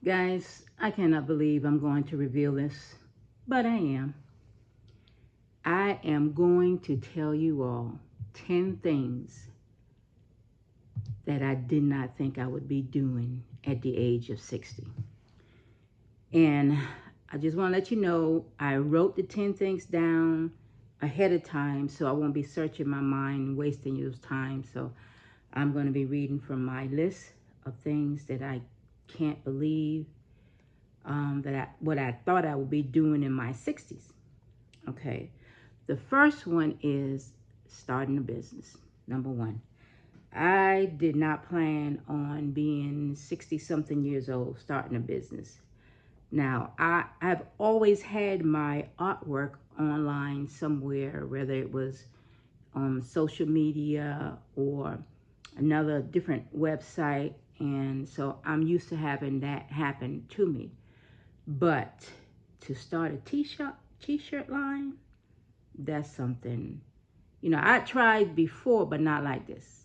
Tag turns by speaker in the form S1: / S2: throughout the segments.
S1: Guys, I cannot believe I'm going to reveal this, but I am. I am going to tell you all 10 things that I did not think I would be doing at the age of 60. And I just want to let you know I wrote the 10 things down ahead of time so I won't be searching my mind and wasting your time. So I'm going to be reading from my list of things that I can't believe what I thought I would be doing in my 60s. Okay. The first one is starting a business. Number one. I did not plan on being 60 something years old starting a business. Now, I've always had my artwork online somewhere, whether it was on social media or another different website. And so I'm used to having that happen to me. But to start a t-shirt line, that's something, I tried before, but not like this.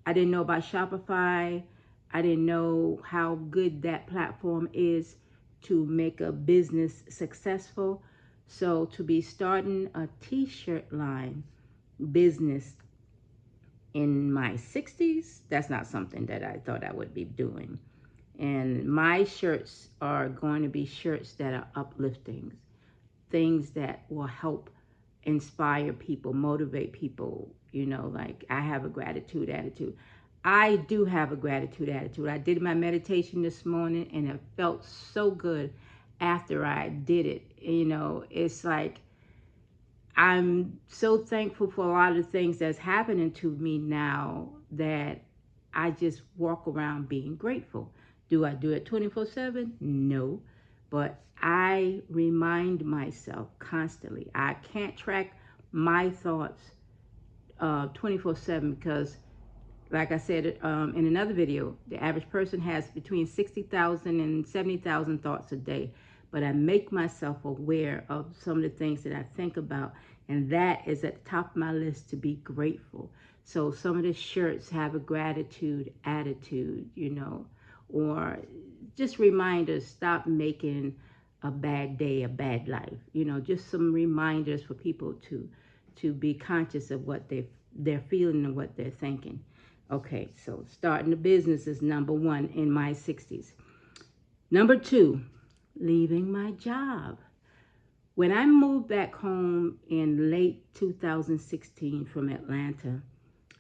S1: I didn't know about Shopify. I didn't know how good that platform is to make a business successful. So to be starting a t-shirt line business in my 60s, that's not something that I thought I would be doing. And my shirts are going to be shirts that are uplifting, things that will help inspire people, motivate people. Like I have a gratitude attitude. I do have a gratitude attitude. I did my meditation this morning and it felt so good after I did it. It's like I'm so thankful for a lot of things that's happening to me now that I just walk around being grateful. Do I do it 24/7? No. But I remind myself constantly. I can't track my thoughts 24/7 because, like I said in another video, the average person has between 60,000 and 70,000 thoughts a day. But I make myself aware of some of the things that I think about, and that is at the top of my list, to be grateful. So some of the shirts have a gratitude attitude, or just reminders, stop making a bad day a bad life. Just some reminders for people to be conscious of what they're feeling and what they're thinking. Okay, so starting a business is number one in my 60s. Number two, leaving my job. When I moved back home in late 2016 from Atlanta,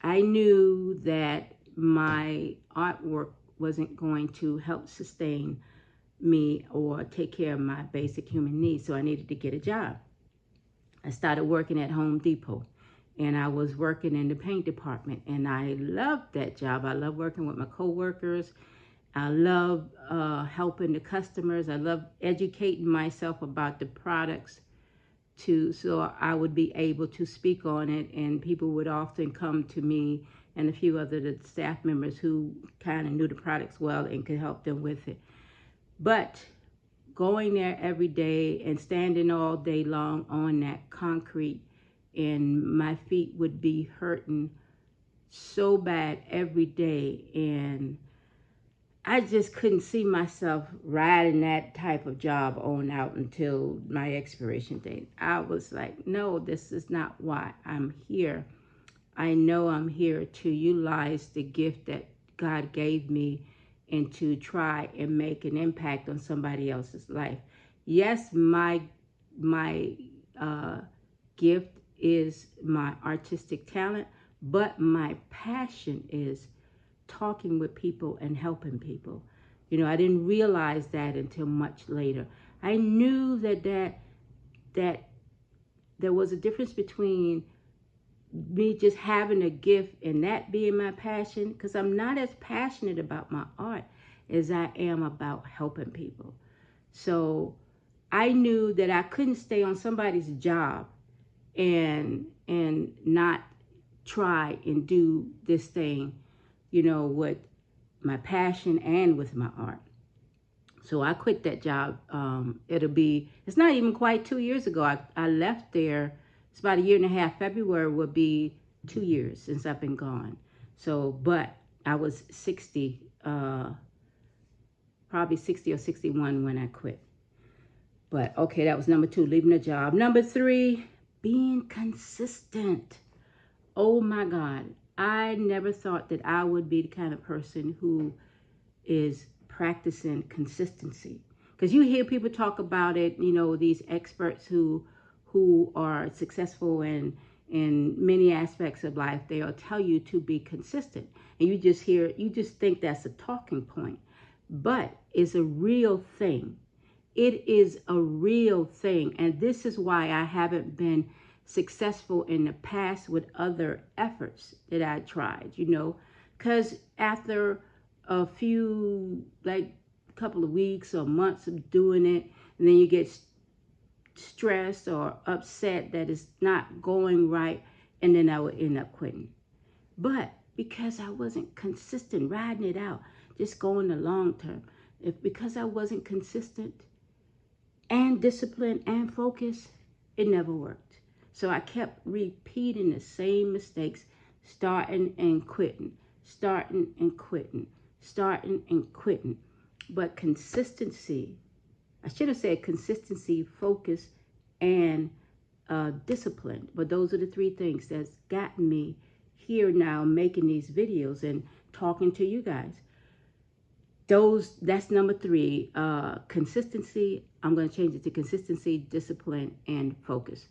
S1: I knew that my artwork wasn't going to help sustain me or take care of my basic human needs, so I needed to get a job. I started working at Home Depot, and I was working in the paint department, and I loved that job. I love working with my coworkers. I love helping the customers. I love educating myself about the products so I would be able to speak on it, and people would often come to me and a few other the staff members who kind of knew the products well and could help them with it. But going there every day and standing all day long on that concrete, and my feet would be hurting so bad every day, and I just couldn't see myself riding that type of job on out until my expiration date. I was like, no, this is not why I'm here. I know I'm here to utilize the gift that God gave me and to try and make an impact on somebody else's life. Yes, my gift is my artistic talent, but my passion is talking with people and helping people. I didn't realize that until much later. I knew that there was a difference between me just having a gift and that being my passion, because I'm not as passionate about my art as I am about helping people. So I knew that I couldn't stay on somebody's job and not try and do this thing, with my passion and with my art. So I quit that job. It's not even quite 2 years ago. I left there. It's about a year and a half. February will be 2 years since I've been gone. So, but I was 60, probably 60 or 61 when I quit. But okay, that was number 2, leaving a job. Number 3, being consistent. Oh my God. I never thought that I would be the kind of person who is practicing consistency. Because you hear people talk about it, you know, these experts who are successful in many aspects of life, they'll tell you to be consistent. And you just think that's a talking point. But it's a real thing. It is a real thing. And this is why I haven't been successful in the past with other efforts that I tried, you know, because after a few, like a couple of weeks or months of doing it, and then you get stressed or upset that it's not going right, and then I would end up quitting. But because I wasn't consistent, riding it out, just going the long term, because I wasn't consistent and disciplined and focused, it never worked. So I kept repeating the same mistakes, starting and quitting, starting and quitting, starting and quitting. But consistency, I should have said consistency, focus, and discipline. But those are the 3 things that's gotten me here now, making these videos and talking to you guys. That's number 3, consistency. I'm going to change it to consistency, discipline, and focus.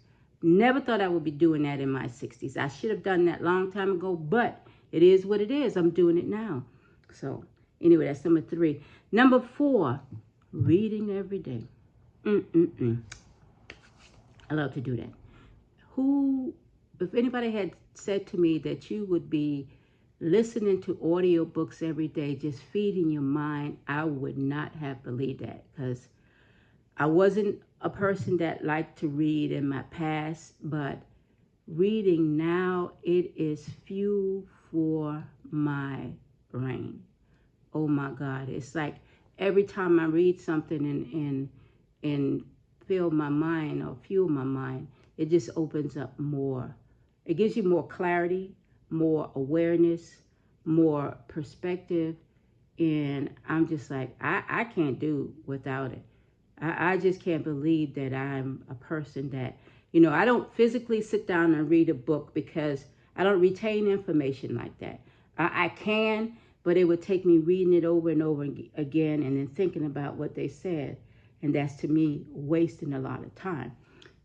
S1: Never thought I would be doing that in my 60s. I should have done that long time ago, but it is what it is. I'm doing it now. So anyway, that's number 3. Number 4, reading every day. I love to do that. If anybody had said to me that you would be listening to audiobooks every day, just feeding your mind, I would not have believed that, because I wasn't a person that liked to read in my past, but reading now, it is fuel for my brain. Oh my God. It's like every time I read something and fill my mind or fuel my mind, it just opens up more. It gives you more clarity, more awareness, more perspective. And I'm just like, I can't do without it. I just can't believe that I'm a person that, you know, I don't physically sit down and read a book because I don't retain information like that. I can, but it would take me reading it over and over again and then thinking about what they said. And that's, to me, wasting a lot of time.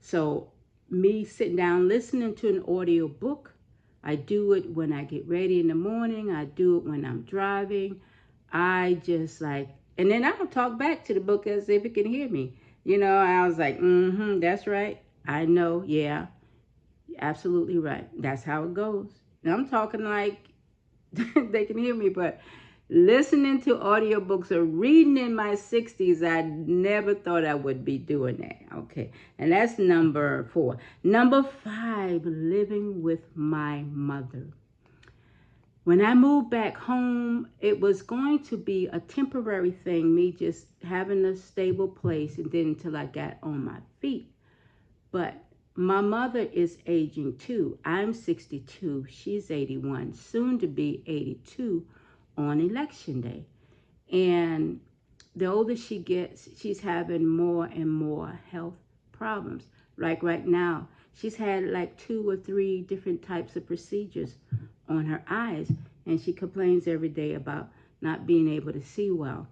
S1: So me sitting down, listening to an audio book, I do it when I get ready in the morning. I do it when I'm driving. I just like, and then I'll talk back to the book as if it can hear me. You know, I was like, that's right. I know, yeah, absolutely right. That's how it goes. And I'm talking like they can hear me, but listening to audiobooks or reading in my 60s, I never thought I would be doing that. Okay, and that's number 4. Number 5, living with my mother. When I moved back home, it was going to be a temporary thing, me just having a stable place, and then until I got on my feet. But my mother is aging too. I'm 62. She's 81, soon to be 82 on election day. And the older she gets, she's having more and more health problems. Like right now, she's had like 2 or 3 different types of procedures on her eyes, and she complains every day about not being able to see well.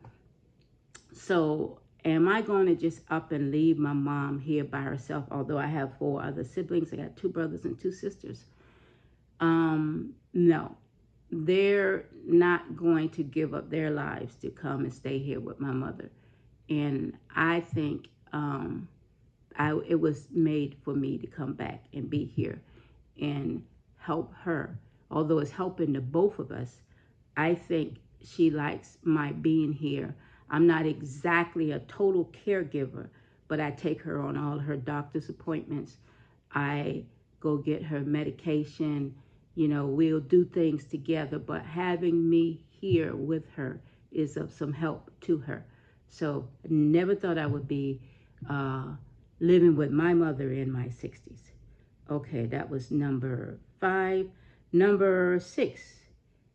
S1: So am I going to just up and leave my mom here by herself? Although I have 4 other siblings, I got 2 brothers and 2 sisters. No, they're not going to give up their lives to come and stay here with my mother. And I think it was made for me to come back and be here and help her. Although it's helping the both of us, I think she likes my being here. I'm not exactly a total caregiver, but I take her on all her doctor's appointments. I go get her medication. You know, we'll do things together, but having me here with her is of some help to her. So I never thought I would be living with my mother in my 60s. Okay, that was number 5. Number 6,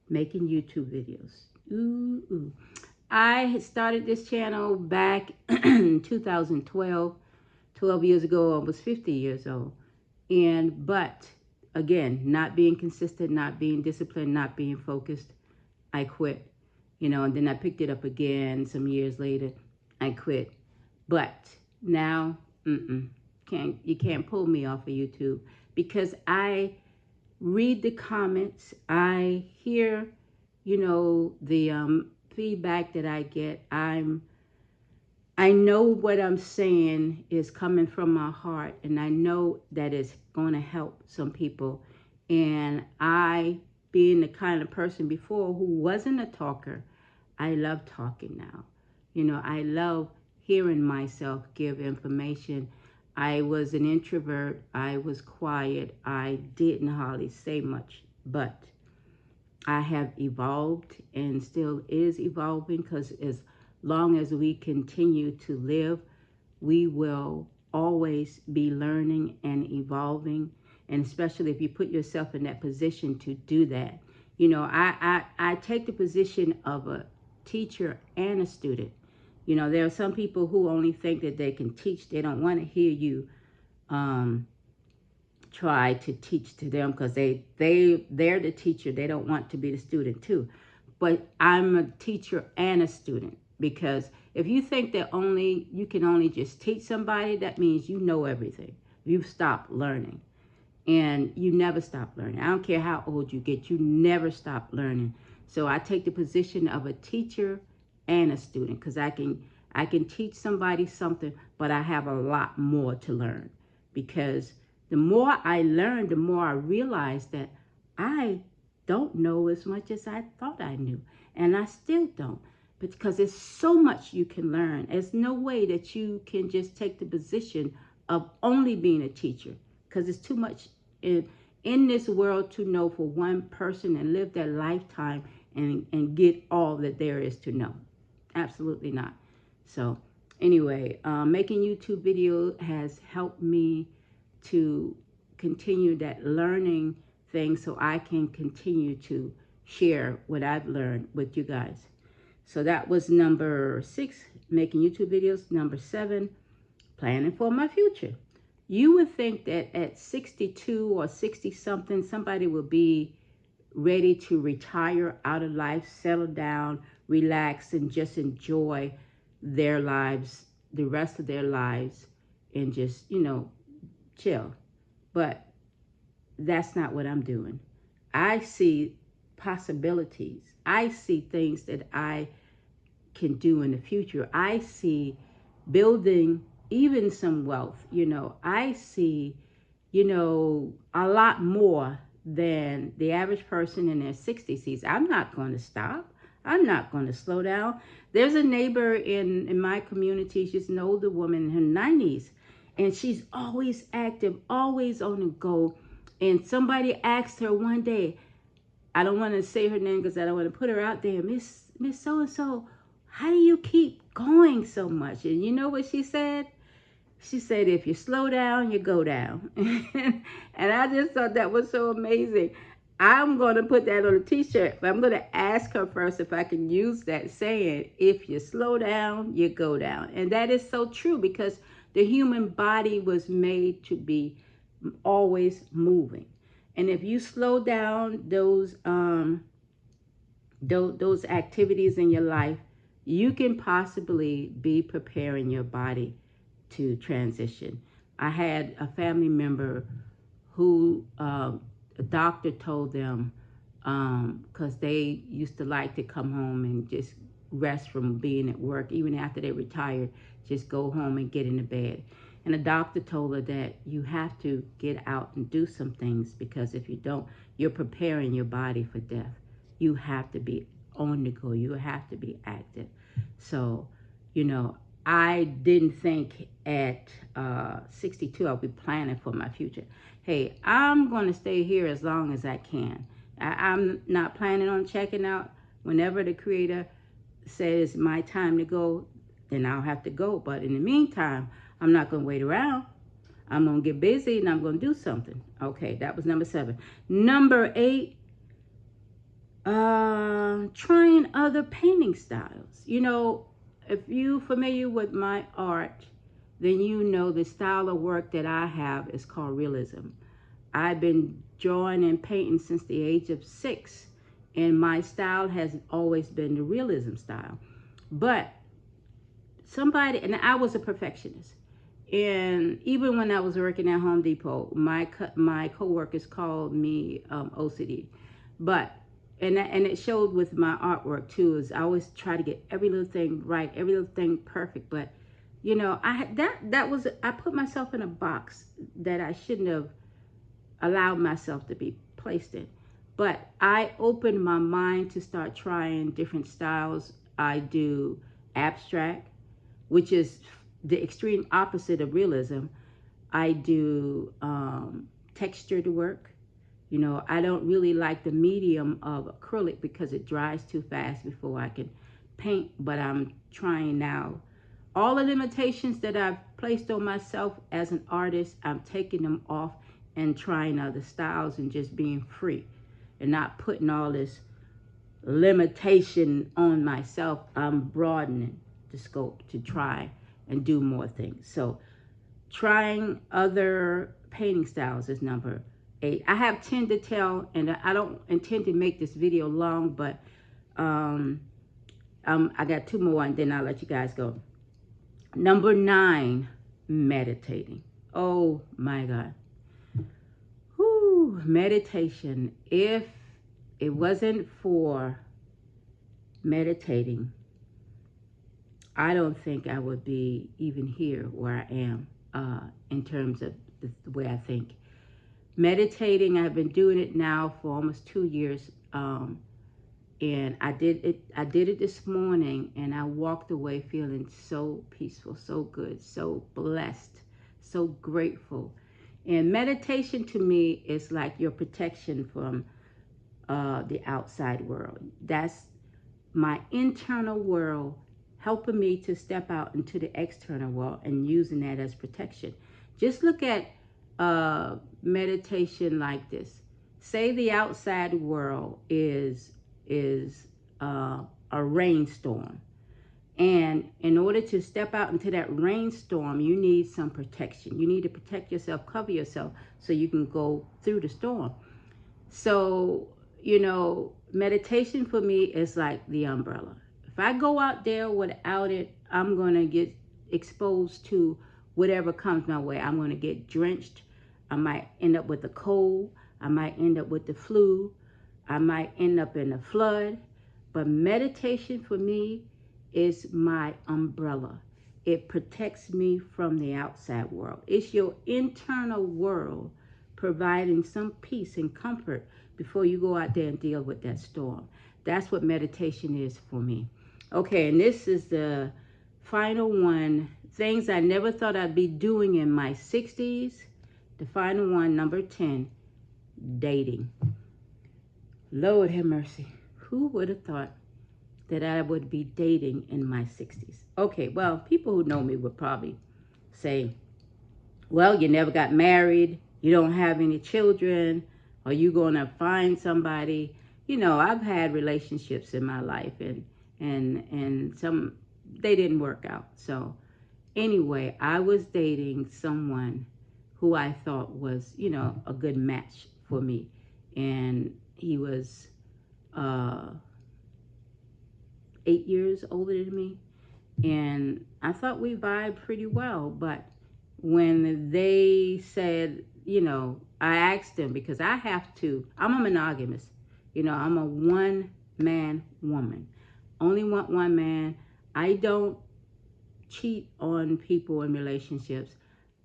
S1: making YouTube videos. Ooh. I had started this channel back in 2012. 12 years ago, I was 50 years old. But again, not being consistent, not being disciplined, not being focused, I quit. And then I picked it up again some years later. I quit. But now, you can't pull me off of YouTube, because I read the comments. I hear, the feedback that I get. I know what I'm saying is coming from my heart, and I know that it's going to help some people. And I, being the kind of person before who wasn't a talker, I love talking now. I love hearing myself give information. I was an introvert. I was quiet. I didn't hardly say much, but I have evolved and still is evolving, because as long as we continue to live, we will always be learning and evolving. And especially if you put yourself in that position to do that. I take the position of a teacher and a student. There are some people who only think that they can teach. They don't want to hear you try to teach to them, because they're the teacher. They don't want to be the student too. But I'm a teacher and a student, because if you think that you can only just teach somebody, that means you know everything. You've stopped learning, and you never stop learning. I don't care how old you get, you never stop learning. So I take the position of a teacher and a student, because I can teach somebody something, but I have a lot more to learn, because the more I learn, the more I realize that I don't know as much as I thought I knew. And I still don't. But because there's so much you can learn. There's no way that you can just take the position of only being a teacher, because it's too much in this world to know for one person and live their lifetime and get all that there is to know. Absolutely not. So anyway, making YouTube video has helped me to continue that learning thing, so I can continue to share what I've learned with you guys. So that was number 6, making YouTube videos. Number 7, planning for my future. You would think that at 62 or 60 something, somebody will be ready to retire out of life, settle down, relax, and just enjoy their lives, the rest of their lives, and just, chill. But that's not what I'm doing. I see possibilities. I see things that I can do in the future. I see building even some wealth. I see, a lot more than the average person in their 60s sees. I'm not going to stop. I'm not going to slow down. There's a neighbor in my community. She's an older woman in her 90s. And she's always active, always on the go. And somebody asked her one day, I don't want to say her name because I don't want to put her out there, Miss So-and-so, how do you keep going so much? And you know what she said? She said, if you slow down, you go down. And I just thought that was so amazing. I'm going to put that on a t-shirt, but I'm going to ask her first if I can use that saying, if you slow down, you go down. And that is so true, because the human body was made to be always moving. And if you slow down those activities in your life, you can possibly be preparing your body to transition. I had a family member who a doctor told them, because they used to like to come home and just rest from being at work, even after they retired, just go home and get into bed. And the doctor told her that you have to get out and do some things, because if you don't, you're preparing your body for death. You have to be on the go. You have to be active. So, I didn't think at 62 I'll be planning for my future. Hey, I'm going to stay here as long as I can. I'm not planning on checking out. Whenever the Creator says my time to go, then I'll have to go. But in the meantime, I'm not going to wait around. I'm going to get busy and I'm going to do something. Okay, that was number 7. Number 8, Trying other painting styles. You know, if you familiar with my art, then you know the style of work that I have is called realism. I've been drawing and painting since the age of 6, and my style has always been the realism style. But and I was a perfectionist. And even when I was working at Home Depot, my coworkers called me OCD. But and it showed with my artwork too. Is I always try to get every little thing right, every little thing perfect. But you know, I had that was I put myself in a box that I shouldn't have allowed myself to be placed in. But I opened my mind to start trying different styles. I do abstract, which is the extreme opposite of realism. I do textured work. You know, I don't really like the medium of acrylic because it dries too fast before I can paint, but I'm trying now. All the limitations that I've placed on myself as an artist, I'm taking them off and trying other styles and just being free and not putting all this limitation on myself. I'm broadening the scope to try and do more things. So trying other painting styles is number 8. I have 10 to tell, and I don't intend to make this video long, but I got 2 more, and then I'll let you guys go. Number 9, meditating. Oh my God. Whew, meditation. If it wasn't for meditating, I don't think I would be even here where I am in terms of the way I think. Meditating, I've been doing it now for almost 2 years, and I did it this morning, and I walked away feeling so peaceful, so good, so blessed, so grateful. And meditation to me is like your protection from the outside world. That's my internal world helping me to step out into the external world and using that as protection. Just look at meditation like this. Say the outside world is a rainstorm. And in order to step out into that rainstorm, you need some protection. You need to protect yourself, cover yourself, so you can go through the storm. So, you know, meditation for me is like the umbrella. If I go out there without it, I'm going to get exposed to whatever comes my way. I'm going to get drenched. I might end up with a cold. I might end up with the flu. I might end up in a flood. But meditation for me is my umbrella. It protects me from the outside world. It's your internal world providing some peace and comfort before you go out there and deal with that storm. That's what meditation is for me. Okay, and this is the final one. Things I never thought I'd be doing in my 60s. The final one, number 10, dating. Lord have mercy. Who would have thought that I would be dating in my 60s? Okay, well, people who know me would probably say, well, you never got married, you don't have any children, are you going to find somebody? You know, I've had relationships in my life, and some, they didn't work out. So anyway, I was dating someone who I thought was, you know, a good match for me. And he was 8 years older than me. And I thought we vibed pretty well. But when they said, you know, I asked them, because I'm a monogamous. You know, I'm a one-man woman. Only want one man. I don't cheat on people in relationships.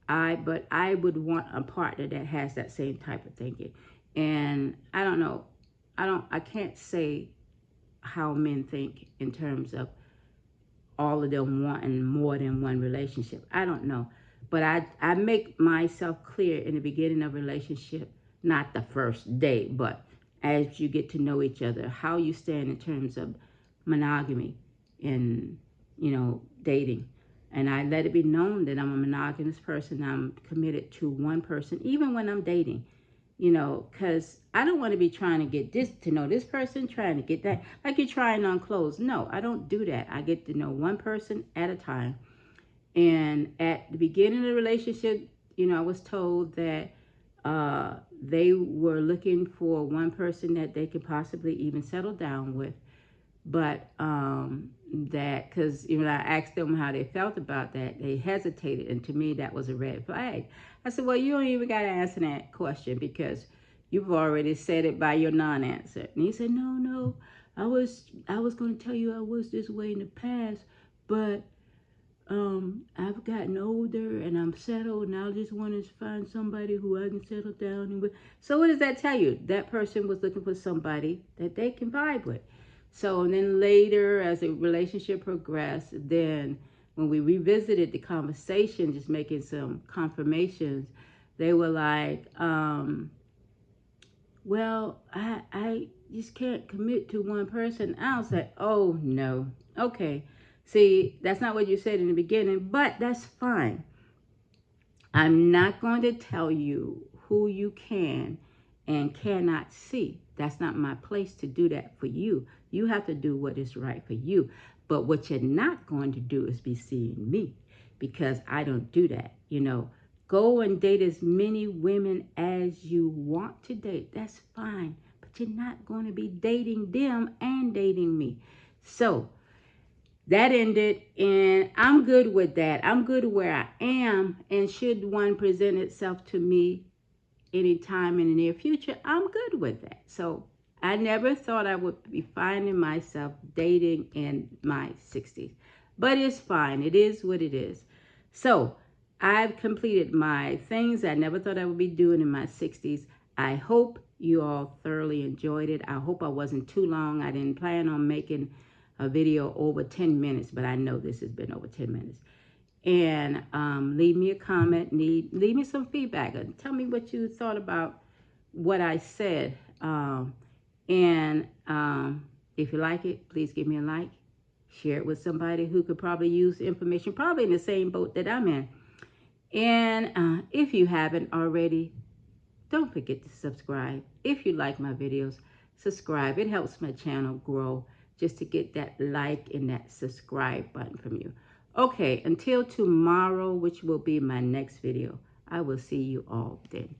S1: But I would want a partner that has that same type of thinking. And I don't know. I can't say how men think in terms of all of them wanting more than one relationship. I don't know. But I make myself clear in the beginning of a relationship, not the first day, but as you get to know each other, how you stand in terms of monogamy and, you know, dating. And I let it be known that I'm a monogamous person. I'm committed to one person, even when I'm dating. You know, because I don't want to be trying to get this, to know this person, trying to get that, like you're trying on clothes. No, I don't do that. I get to know one person at a time. And at the beginning of the relationship, you know, I was told that they were looking for one person that they could possibly even settle down with. But that, because you know, I asked them how they felt about that, they hesitated, and to me, that was a red flag. I said, "Well, you don't even got to answer that question because you've already said it by your non-answer." And he said, "No, no, I was going to tell you I was this way in the past, but I've gotten older and I'm settled, and I just want to find somebody who I can settle down and with." So what does that tell you? That person was looking for somebody that they can vibe with. So and then later, as the relationship progressed, then when we revisited the conversation, just making some confirmations, they were like, well, I just can't commit to one person. I was like, oh no. Okay. See, that's not what you said in the beginning, but that's fine. I'm not going to tell you who you can and cannot see. That's not my place to do that for you. You have to do what is right for you. But what you're not going to do is be seeing me, because I don't do that. You know, go and date as many women as you want to date. That's fine. But you're not going to be dating them and dating me. So that ended, and I'm good with that. I'm good where I am, and should one present itself to me anytime in the near future, I'm good with that. So I never thought I would be finding myself dating in my 60s, but it's fine. It is what it is. So I've completed my things I never thought I would be doing in my 60s. I hope you all thoroughly enjoyed it. I hope I wasn't too long. I didn't plan on making a video over 10 minutes, but I know this has been over 10 minutes. And leave me a comment, leave me some feedback, and tell me what you thought about what I said. And if you like it, please give me a like. Share it with somebody who could probably use the information, probably in the same boat that I'm in. And if you haven't already, don't forget to subscribe. If you like my videos, subscribe. It helps my channel grow just to get that like and that subscribe button from you. Okay, until tomorrow, which will be my next video, I will see you all then.